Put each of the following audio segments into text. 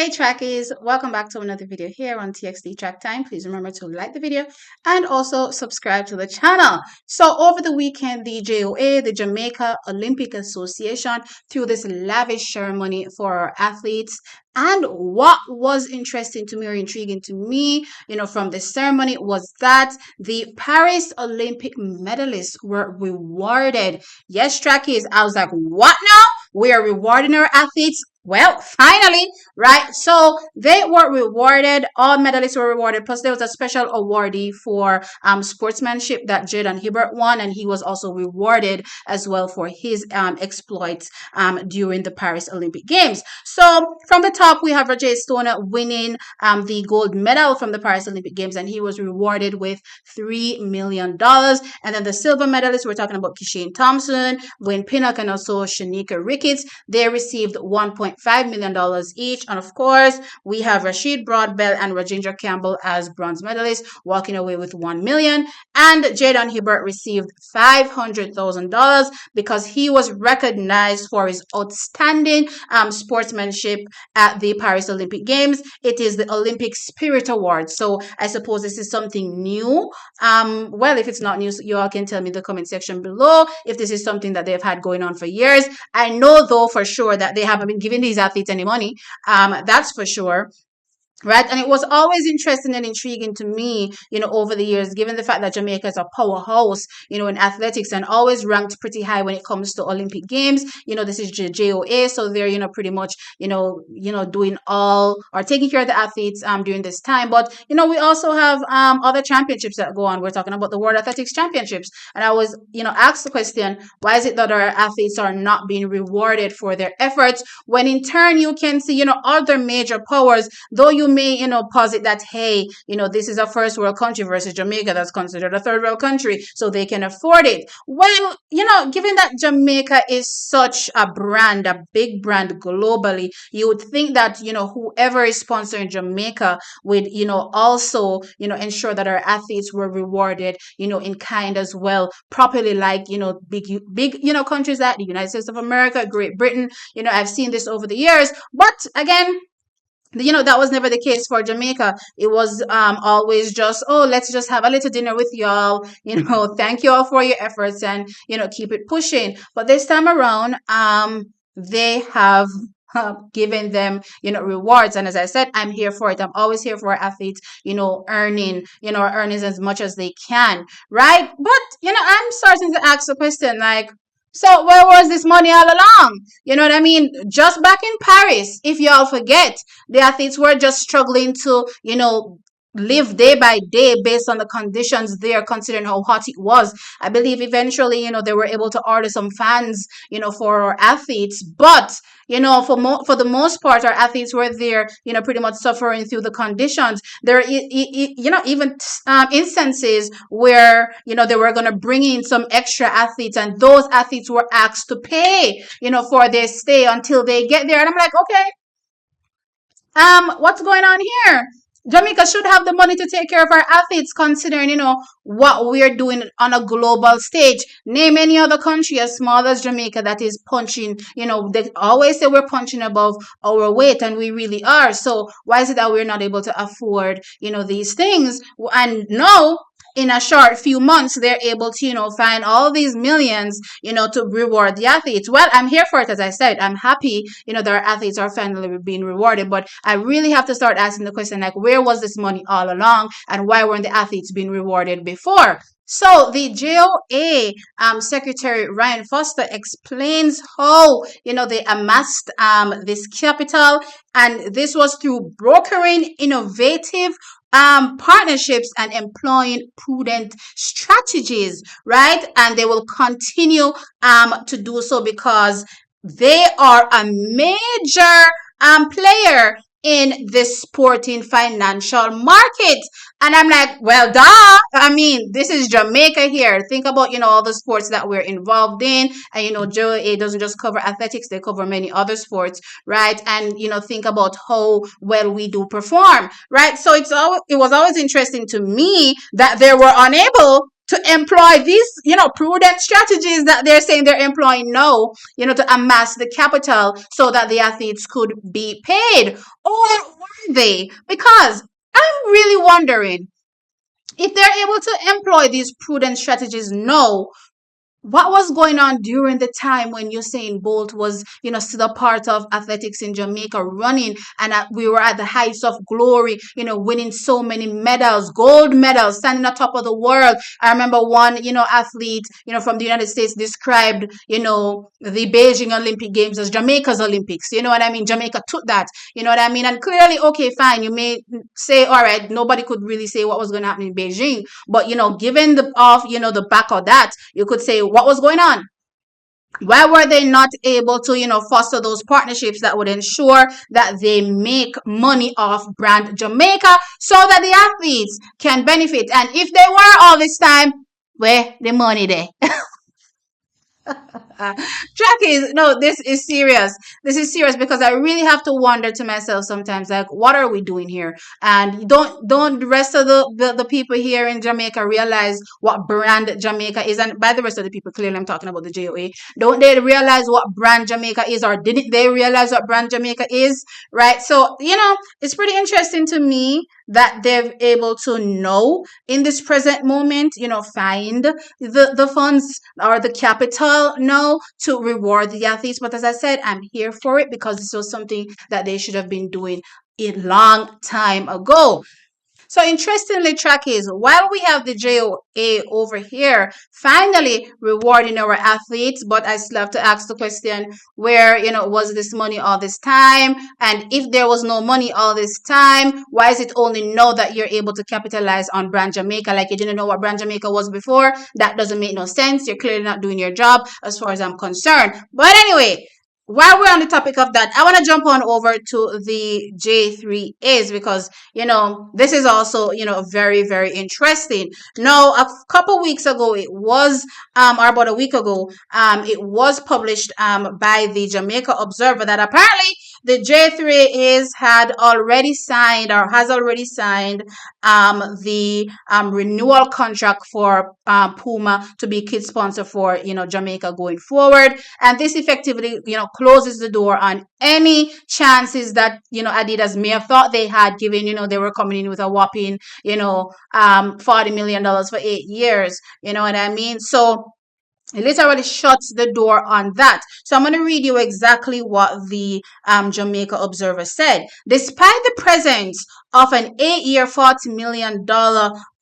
Hey trackies, welcome back to another video here on TXT Track Time. Please remember to like the video and also subscribe to the channel. So over the weekend, the JAAA, the Jamaica Olympic Association, threw this lavish ceremony for our athletes. And what was interesting to me or intriguing to me, from the ceremony was that the Paris Olympic medalists were rewarded. Yes, trackies, I was like, what now? We are rewarding our athletes. Well, finally, right? So they were rewarded. All medalists were rewarded. Plus, there was a special awardee for sportsmanship that Jaden Hibbert won, and he was also rewarded as well for his exploits during the Paris Olympic Games. So from the top, we have Roger Stone winning the gold medal from the Paris Olympic Games, and he was rewarded with $3 million. And then the silver medalists, we're talking about Kishane Thompson, Wayne Pinnock, and also Shanika Ricketts. They received $1.5 million each. And of course, we have Rashid Broadbell and Rajendra Campbell as bronze medalists, walking away with $1 million. And Jaden Hibbert received $500,000 because he was recognized for his outstanding sportsmanship at the Paris Olympic Games. It is the Olympic Spirit Award. So I suppose this is something new. Well, if it's not new, you all can tell me in the comment section below if this is something that they've had going on for years. I know though for sure that they haven't been giving these athletes any money. That's for sure. Right. And it was always interesting and intriguing to me, over the years, given the fact that Jamaica is a powerhouse, in athletics and always ranked pretty high when it comes to Olympic Games. This is JAAA. So they're, pretty much, doing all or taking care of the athletes during this time. But, we also have other championships that go on. We're talking about the World Athletics Championships. And I was, asked the question, why is it that our athletes are not being rewarded for their efforts when in turn you can see, other major powers, though you may, posit that, hey, this is a first world country versus Jamaica that's considered a third world country, so they can afford it. Well, given that Jamaica is such a brand, a big brand globally, you would think that, whoever is sponsoring Jamaica would, also, ensure that our athletes were rewarded, in kind as well, properly, like, big, countries like the United States of America, Great Britain. I've seen this over the years, but again, that was never the case for Jamaica. It was always just, oh, let's just have a little dinner with y'all, thank you all for your efforts and, keep it pushing. But this time around, they have given them, rewards. And as I said, I'm here for it. I'm always here for our athletes, earning, earnings as much as they can, right? But, I'm starting to ask the question, like, so where was this money all along? You know what I mean? Just back in Paris, if y'all forget, the athletes were just struggling to, live day by day based on the conditions there, considering how hot it was. I believe eventually, they were able to order some fans, for our athletes. But, for the most part, our athletes were there, pretty much suffering through the conditions. There are, even instances where, they were going to bring in some extra athletes and those athletes were asked to pay, for their stay until they get there. And I'm like, okay, what's going on here? Jamaica should have the money to take care of our athletes, considering, what we're doing on a global stage. Name any other country as small as Jamaica that is punching, they always say we're punching above our weight, and we really are. So why is it that we're not able to afford, these things? And no, in a short few months, they're able to, find all these millions, to reward the athletes. Well, I'm here for it. As I said, I'm happy, that our athletes are finally being rewarded. But I really have to start asking the question, like, where was this money all along? And why weren't the athletes being rewarded before? So the JAAA Secretary Ryan Foster explains how, they amassed this capital. And this was through brokering innovative partnerships and employing prudent strategies, right? And they will continue to do so because they are a major player in the sporting financial market. And I'm like, well, duh. I mean, this is Jamaica here. Think about, all the sports that we're involved in. And, JAAA doesn't just cover athletics. They cover many other sports, right? And, think about how well we do perform, right? So it was always interesting to me that they were unable to employ these, prudent strategies that they're saying they're employing now, to amass the capital so that the athletes could be paid? Or were they? Because I'm really wondering if they're able to employ these prudent strategies now, what was going on during the time when Usain Bolt was, still a part of athletics in Jamaica running, and we were at the heights of glory, winning so many medals, gold medals, standing on top of the world. I remember one, athlete, from the United States described, the Beijing Olympic Games as Jamaica's Olympics. You know what I mean? Jamaica took that, you know what I mean? And clearly, okay, fine, you may say, all right, nobody could really say what was going to happen in Beijing, but, given the back of that, you could say what was going on. Why were they not able to, foster those partnerships that would ensure that they make money off brand Jamaica so that the athletes can benefit? And if they were all this time, where the money there? Jackie, no, this is serious. This is serious because I really have to wonder to myself sometimes, like, what are we doing here? And don't the rest of the people here in Jamaica realize what brand Jamaica is? And by the rest of the people, clearly I'm talking about the JOA. Don't they realize what brand Jamaica is, or didn't they realize what brand Jamaica is? Right? So, it's pretty interesting to me that they're able to know in this present moment, find the funds or the capital now to reward the athletes. But as I said, I'm here for it because this was something that they should have been doing a long time ago. So interestingly, track is while we have the JOA over here finally rewarding our athletes, but I still have to ask the question, where, was this money all this time? And if there was no money all this time, why is it only now that you're able to capitalize on brand Jamaica? Like, you didn't know what brand Jamaica was before? That doesn't make no sense. You're clearly not doing your job as far as I'm concerned. But anyway, while we're on the topic of that, I want to jump on over to the J3As because, this is also, very, very interesting. Now, a couple weeks ago, it was, or about a week ago, it was published by the Jamaica Observer that apparently the J3As had already signed or has already signed the renewal contract for Puma to be kid sponsor for, Jamaica going forward. And this effectively, closes the door on any chances that, Adidas may have thought they had, given, they were coming in with a whopping, $40 million for 8 years. You know what I mean? So it literally shuts the door on that. So I'm going to read you exactly what the Jamaica Observer said. Despite the presence of an 8-year, $40 million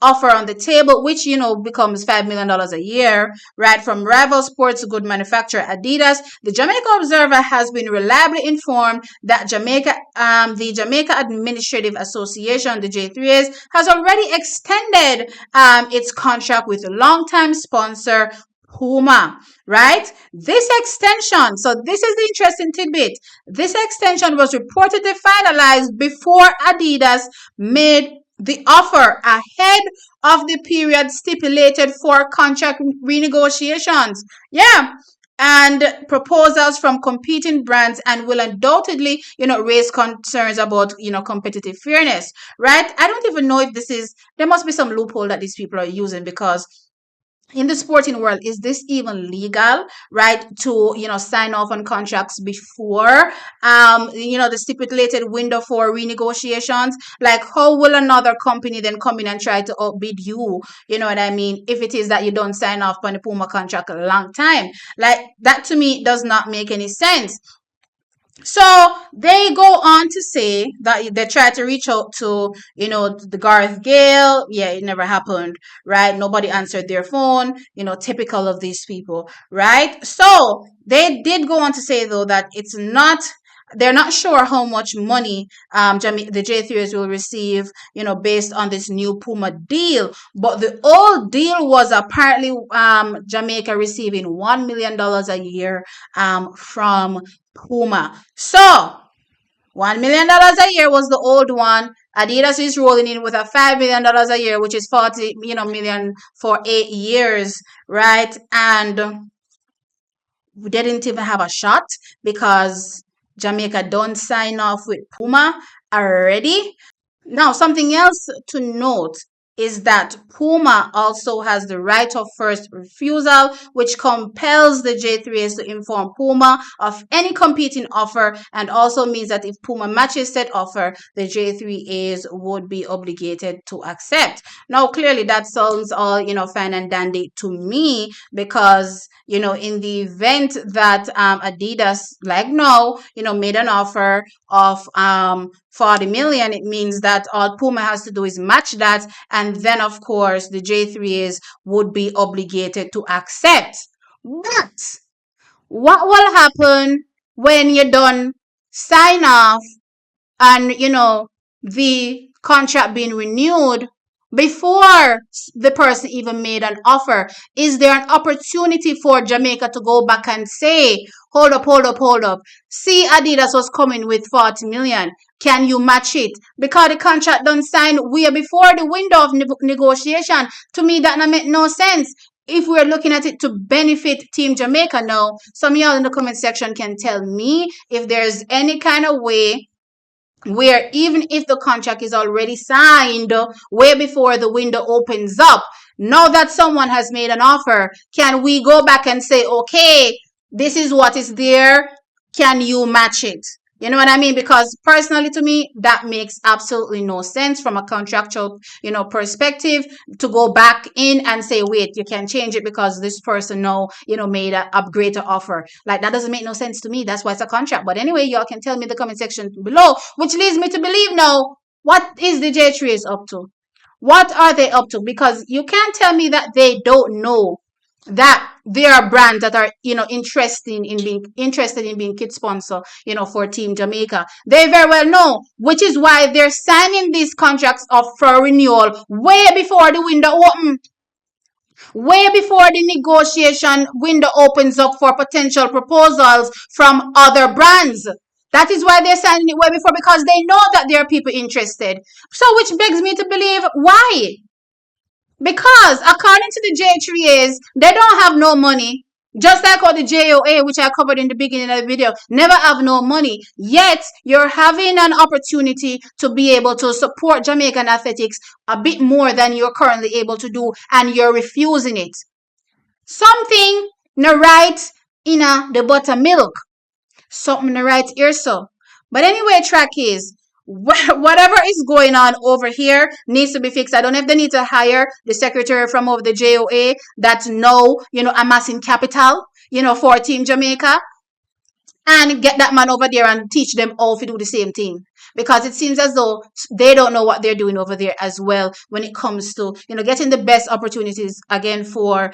offer on the table, which, becomes $5 million a year, right, from rival sports good manufacturer Adidas, the Jamaica Observer has been reliably informed that the Jamaica Administrative Association, the J3As, has already extended its contract with a longtime sponsor, Puma, right? This extension, so this is the interesting tidbit. This extension was reportedly finalized before Adidas made the offer ahead of the period stipulated for contract renegotiations. Yeah. And proposals from competing brands, and will undoubtedly, raise concerns about, competitive fairness, right? I don't even know if there must be some loophole that these people are using, because in the sporting world, is this even legal, right, to sign off on contracts before the stipulated window for renegotiations? Like, how will another company then come in and try to outbid you, you know what I mean, if it is that you don't sign off on the Puma contract a long time? Like, that to me does not make any sense. So they go on to say that they tried to reach out to, the Gareth Gale. Yeah, it never happened, right? Nobody answered their phone, typical of these people, right? So they did go on to say, though, that they're not sure how much money the J3s will receive, based on this new Puma deal. But the old deal was apparently Jamaica receiving $1 million a year from Puma. So $1 million a year was the old one. Adidas is rolling in with a $5 million a year, which is 40 million for 8 years, right? And we didn't even have a shot because Jamaica don't sign off with Puma already. Now, something else to note. is that Puma also has the right of first refusal, which compels the J3s to inform Puma of any competing offer, and also means that if Puma matches said offer, the J3As would be obligated to accept. Now, clearly, that sounds all, fine and dandy to me, because, in the event that Adidas, like now, made an offer of 40 million, it means that all Puma has to do is match that, and then of course the J3s would be obligated to accept. But what will happen when you done sign off and the contract being renewed before the person even made an offer? Is there an opportunity for Jamaica to go back and say, hold up, hold up, hold up, see, Adidas was coming with 40 million, can you match it? Because the contract done signed way before the window of negotiation. To me, that make no sense. If we're looking at it to benefit Team Jamaica now, some of y'all in the comment section can tell me if there's any kind of way where, even if the contract is already signed way before the window opens up, now that someone has made an offer, can we go back and say, okay, this is what is there, can you match it? You know what I mean? Because personally, to me, that makes absolutely no sense from a contractual, perspective, to go back in and say, wait, you can change it because this person now, made a greater offer. Like, that doesn't make no sense to me. That's why it's a contract. But anyway, y'all can tell me in the comment section below, which leads me to believe now, what is the J3 up to? What are they up to? Because you can't tell me that they don't know that there are brands that are interested in being kit sponsor for Team Jamaica. They very well know, which is why they're signing these contracts up for renewal way before the window open, way before the negotiation window opens up for potential proposals from other brands. That is why they're signing it way before, because they know that there are people interested. So, which begs me to believe, why? Because according to the J3As, they don't have no money. Just like all the JAAA, which I covered in the beginning of the video, never have no money. Yet, you're having an opportunity to be able to support Jamaican athletics a bit more than you're currently able to do, and you're refusing it. Something no right in the buttermilk. Something no right here, so. But anyway, track is, whatever is going on over here needs to be fixed. I don't know if they need to hire the secretary from over the JAAA that's now, amassing capital, for Team Jamaica, and get that man over there and teach them all to do the same thing. Because it seems as though they don't know what they're doing over there as well when it comes to, getting the best opportunities again for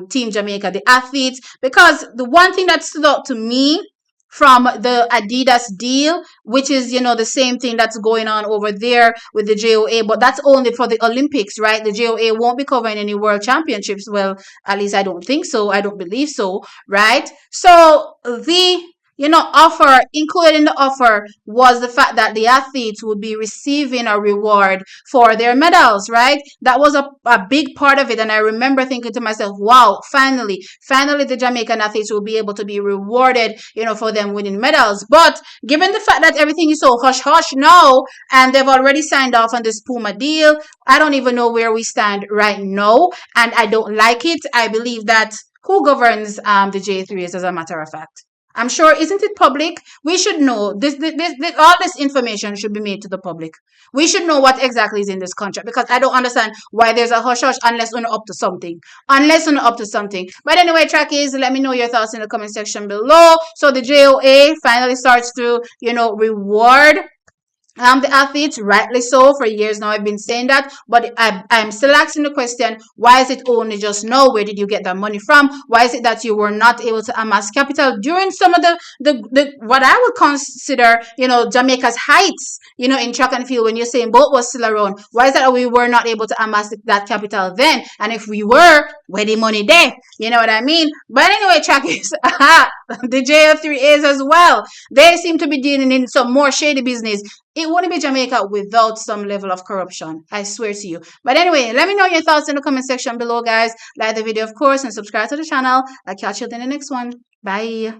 Team Jamaica, the athletes. Because the one thing that stood out to me from the Adidas deal, which is, the same thing that's going on over there with the JAAA, but that's only for the Olympics, right? The JAAA won't be covering any world championships. Well, at least I don't think so. I don't believe so, right? So the offer, included in the offer, was the fact that the athletes would be receiving a reward for their medals, right? That was a big part of it. And I remember thinking to myself, wow, finally, the Jamaican athletes will be able to be rewarded, for them winning medals. But given the fact that everything is so hush hush now, and they've already signed off on this Puma deal, I don't even know where we stand right now. And I don't like it. I believe that who governs the J3s, as a matter of fact? I'm sure, isn't it public? We should know this, all this information should be made to the public. We should know what exactly is in this contract, because I don't understand why there's a hush hush unless we're up to something. But anyway, trackies, let me know your thoughts in the comment section below. So the JAAA finally starts to, reward the athletes, rightly so. For years now I've been saying that, but I'm still asking the question, why is it only just now? Where did you get that money from? Why is it that you were not able to amass capital during some of the what I would consider, Jamaica's heights, in track and field, when you're saying boat was still around? Why is it that we were not able to amass that capital then? And if we were, where the money there? You know what I mean? But anyway, trackies, the JF3As as well, they seem to be dealing in some more shady business. It wouldn't be Jamaica without some level of corruption. I swear to you. But anyway, let me know your thoughts in the comment section below, guys. Like the video, of course, and subscribe to the channel. I'll catch you in the next one. Bye.